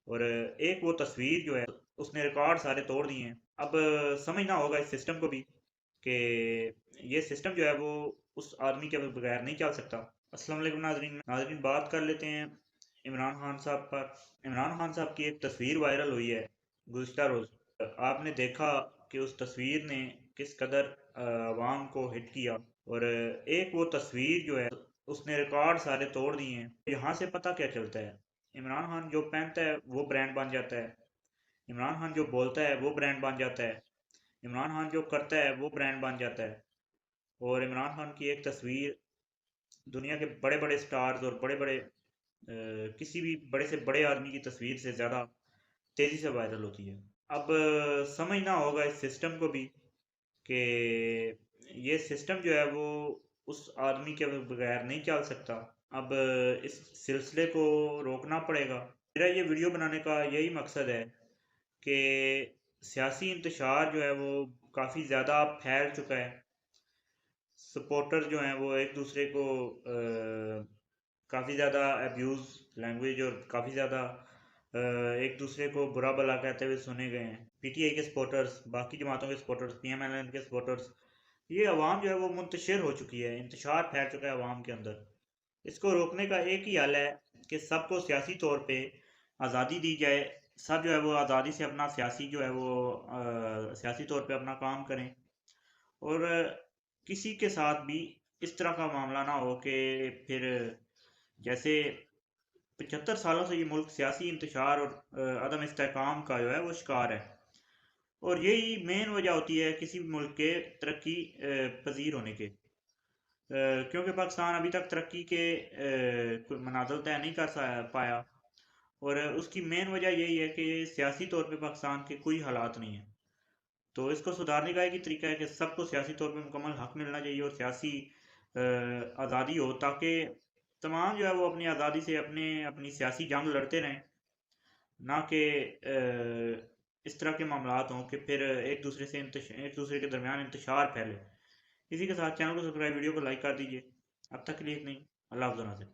और एक वो तस्वीर जो है उसने रिकॉर्ड सारे तोड़ दिए हैं। अब समझना होगा इस सिस्टम को भी कि ये सिस्टम जो है वो उस आदमी के बगैर नहीं चल सकता। अस्सलाम वालेकुम नाजरीन, बात कर लेते हैं इमरान खान साहब पर। इमरान खान साहब की एक तस्वीर वायरल हुई है गुज़िश्ता रोज़। आपने देखा कि उस तस्वीर ने किस कदर अवाम को हिट किया। और एक वो तस्वीर जो है उसने रिकॉर्ड सारे तोड़ दिए हैं। यहाँ से पता क्या चलता है, इमरान खान जो पहनता है वो ब्रांड बन जाता है, इमरान खान जो बोलता है वो ब्रांड बन जाता है, इमरान खान जो करता है वो ब्रांड बन जाता है। और इमरान खान की एक तस्वीर दुनिया के बड़े बड़े स्टार्स और बड़े बड़े किसी भी बड़े से बड़े आदमी की तस्वीर से ज़्यादा तेज़ी से वायरल होती है। अब समझना होगा इस सिस्टम को भी कि ये सिस्टम जो है वो उस आदमी के बगैर नहीं चल सकता। अब इस सिलसिले को रोकना पड़ेगा। मेरा ये वीडियो बनाने का यही मकसद है कि सियासी इंतशार जो है वो काफ़ी ज़्यादा फैल चुका है। सपोर्टर जो हैं वो एक दूसरे को काफ़ी ज़्यादा अब्यूज़ लैंग्वेज और काफ़ी ज़्यादा एक दूसरे को बुरा भला कहते हुए सुने गए हैं। पीटीआई के सपोर्टर्स, बाकी जमातों के सपोर्टर्स, पीएमएलएन के सपोर्टर्स, ये अवाम जो है वो मुंतशिर हो चुकी है, इंतशार फैल चुका है अवाम के अंदर। इसको रोकने का एक ही हल है कि सबको सियासी तौर पे आज़ादी दी जाए। सब जो है वो आज़ादी से अपना सियासी जो है वो सियासी तौर पे अपना काम करें। और किसी के साथ भी इस तरह का मामला ना हो कि फिर जैसे 75 सालों से ये मुल्क सियासी इंतशार और अदम इस्तेहकाम का जो है वो शिकार है। और यही मेन वजह होती है किसी भी मुल्क के तरक्की पजीर होने के। क्योंकि पाकिस्तान अभी तक तरक्की के कोई मनाजिल तय नहीं कर पाया। और उसकी मेन वजह यही है कि सियासी तौर पे पाकिस्तान के कोई हालात नहीं है। तो इसको सुधारने का एक ही तरीका है कि सबको सियासी तौर पे मुकम्मल हक मिलना चाहिए और सियासी आज़ादी हो, ताकि तमाम जो है वो अपनी आज़ादी से अपने अपनी सियासी जंग लड़ते रहें। ना कि इस तरह के मामलात हों कि फिर एक दूसरे के दरमियान इंतशार फैले। इसी के साथ चैनल को सब्सक्राइब, वीडियो को लाइक कर दीजिए। अब तक के लिए इतना ही। अल्लाह हाफ़िज़।